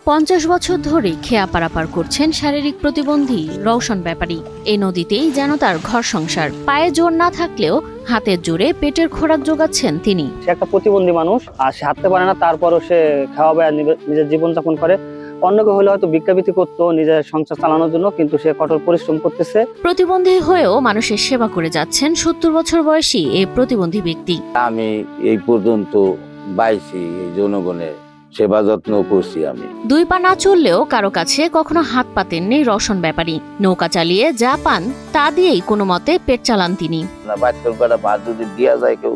50 বছর ধরে খেয়া পারাপার করছেন শারীরিক প্রতিবন্ধী রওশন ব্যাপারী। এই নদীতেই যেন তার ঘর সংসার। পায়ে জোর না থাকলেও হাতের জোরে পেটের খোরাক জোগাচ্ছেন তিনি। সে একটা প্রতিবন্ধী মানুষ, আর সে হাঁটতে পারে না, তারপরও সে খাওয়া বা নিজের জীবনযাপন করে। অন্যকে হলে হয়তো ভিক্ষাবৃত্তি করতো নিজের সংসার চালানোর জন্য, কিন্তু সে কঠোর পরিশ্রম করতেছে। প্রতিবন্ধী হয়েও মানুষের সেবা করে যাচ্ছেন 70 বছর বয়সী এই প্রতিবন্ধী ব্যক্তি। আমি এই পর্যন্ত বাইছি এই জনগণের সেবা যত্ন করছি। আমি দুই পা না চললেও কারো কাছে কখনো হাত পাতেননি রওশন ব্যাপারী। নৌকা চালিয়ে যা পান তা দিয়েই কোনো মতে পেট চালান তিনি। বাচ্চার কটা ভাত যদি দিয়া যায় কেউ,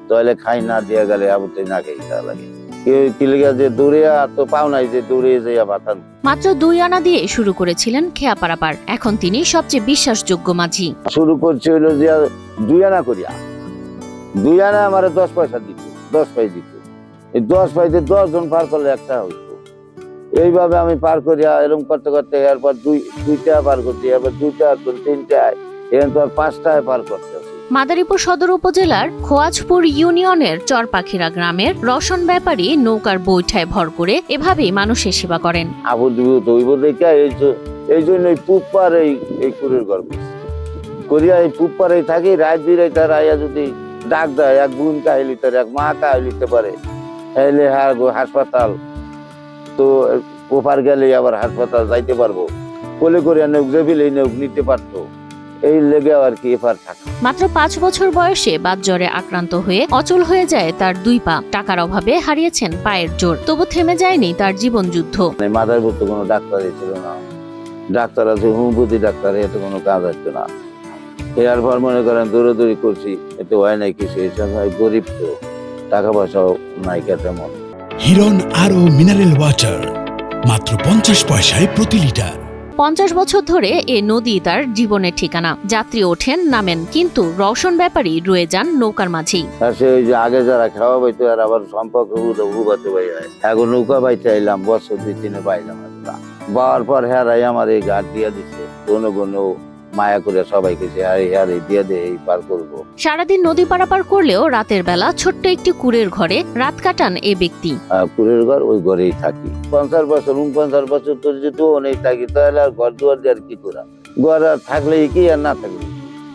তাহলে খাই, না দিয়া গেলে আবুতে না খাই তা লাগে। কেউ কিলিগা যে দূরে তো পাও নাই যে দূরে যাইয়া ভাতান। মাত্র 2 আনা দিয়ে শুরু করেছিলেন খেয়া পারাপার। এখন তিনি সবচেয়ে বিশ্বাসযোগ্য মাঝি। শুরু করছে হইলো যে 2 আনা করিয়া, 2 আনা আমার 10 পয়সা দিত, 10 পাই দিত। এই 10 পাইতে 10 জন পার করলে একটা হইতো। এইভাবে আমি পার করিয়া এরকম করতে করতে এরপর দুইটা পার করছি, এরপর 2টা, 3টা, এরপর 5টায় পার করতে। মাদারীপুর সদর উপজেলার খোয়াজপুর ইউনিয়নের চরপাখিরা গ্রামের রওশন ব্যাপারী নৌকার বৈঠায় ভর করে এভাবেই মানুষের সেবা করেন। এই জন্য পুপার এই কুড়ের গর্ব করিয়া এই পুপারে থাকি। রাত বিরাইতে রাইয়া যদি ডাক দেয়, এক বোন কাহিলিতে এক মা কাহিলিতে পারে, তাহলে হাসপাতাল তো ওপার গেলে আবার হাসপাতাল যাইতে পারবো। কোলে করে নৌক জেবিলে নৌক নিতে পারতো। এই লেগে আর কি এপার থাকা। মাত্র 5 বছর বয়সে বাতজ্বরে আক্রান্ত হয়ে অচল হয়ে যায় তার 2 পা। টাকার অভাবে হারিয়েছেন পায়ের জোর, তবু থেমে যায়নি তার জীবন যুদ্ধ। মাদারীপুর তো কোনো ডাক্তারই ছিল না। ডাক্তার আছে হোমিওপ্যাথি ডাক্তার, এতে কোনো কাজ হচ্ছে না। এরপর মনে করেন দৌড়াদৌড়ি করছি, এতে হয় নাই কিছু। এই সময় গরিব তো, টাকা পয়সাও নাই তেমন। হিরন আরো মিনারেল ওয়াটার মাত্র 50 পয়সায় প্রতি লিটার। 50 বছর ধরে এ নদী তার জীবনের ঠিকানা। যাত্রী ওঠেন নামেন, কিন্তু রওশন ব্যাপারী রয়ে যান নৌকার মাঝেই। সে ওই যে আগে যারা খাওয়া পাইতো আর আবার সম্পর্ক উবাতে পাই হয়। এখন নৌকা বাইতে আইলাম, বছর 2-3 পাইলাম। পাওয়ার পর হেরাই আমার এই ঘাট দিয়া দিচ্ছে। কোনো কোনো মায়া করে সবাই কিছু হারে দিয়ে দে, এই পার করবো। সারাদিন নদী পারাপার করলেও রাতের বেলা ছোট্ট একটি কুড়ের ঘরে রাত কাটান এ ব্যক্তি। কুড়ের ঘর, ওই ঘরেই থাকি। 50 বছর 49 বছর তোর যদি অনেক থাকি, তাহলে আর ঘর দুয়ার দিয়ে আর কি করা? ঘর আর থাকলে কি আর না থাকলে।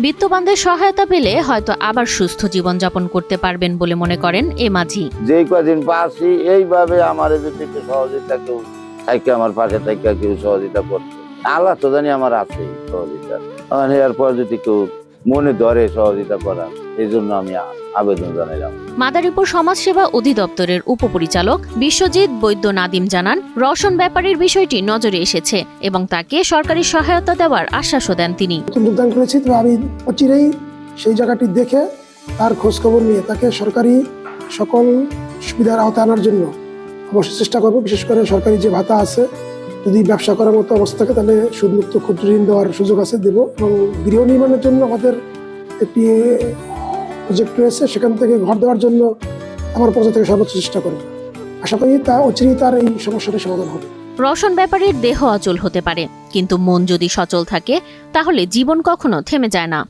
বিত্তবানদের সহায়তা পেলে হয়তো আবার সুস্থ জীবনযাপন করতে পারবেন বলে মনে করেন এ মাঝি। যে কদিন পাচ্ছি এইভাবে আমার যদি একটু সহযোগিতা কেউ থাকে, আমার পাশে থেকে কেউ সহযোগিতা করছে, আল্লাহ তো জানি আমার আছে সহযোগিতা। এরপর যদি কেউ মনে ধরে সহযোগিতা করা, এই জন্য আমি আবেদন জানাইলাম। মাদারীপুর সমাজসেবা অধিদপ্তরের উপপরিচালক বিশ্বজিৎ বৈদ্য নাদিম জানান, রওশন ব্যাপারীর বিষয়টি নজরে এসেছে এবং তাকে সরকারি সহায়তা দেওয়ার আশ্বাসও দেন তিনি। যোগদান করেছি, তবে আমি অচিরেই সেই জায়গাটি দেখে তার খোঁজ খবর নিয়ে তাকে সরকারি সকল সুবিধার আওতায় আনার জন্য অবশ্যই চেষ্টা করবো। বিশেষ করে সরকারি যে ভাতা আছে, যদি ব্যবসা করার মতো অবস্থা থাকে তাহলে সুদমুক্ত ক্ষুদ্র ঋণ দেওয়ার সুযোগ আছে, দেব। এবং গৃহ নির্মাণের জন্য আমাদের একটি প্রজেক্ট রয়েছে, সেখান থেকে ঘর দেওয়ার জন্য আমার পক্ষ থেকে সর্বোচ্চ চেষ্টা করব। আশা করি তা অচিরেই তার এই সমস্যাটির সমাধান হবে। রওশন ব্যাপারীর দেহ অচল হতে পারে, কিন্তু মন যদি সচল থাকে তাহলে জীবন কখনো থেমে যায় না।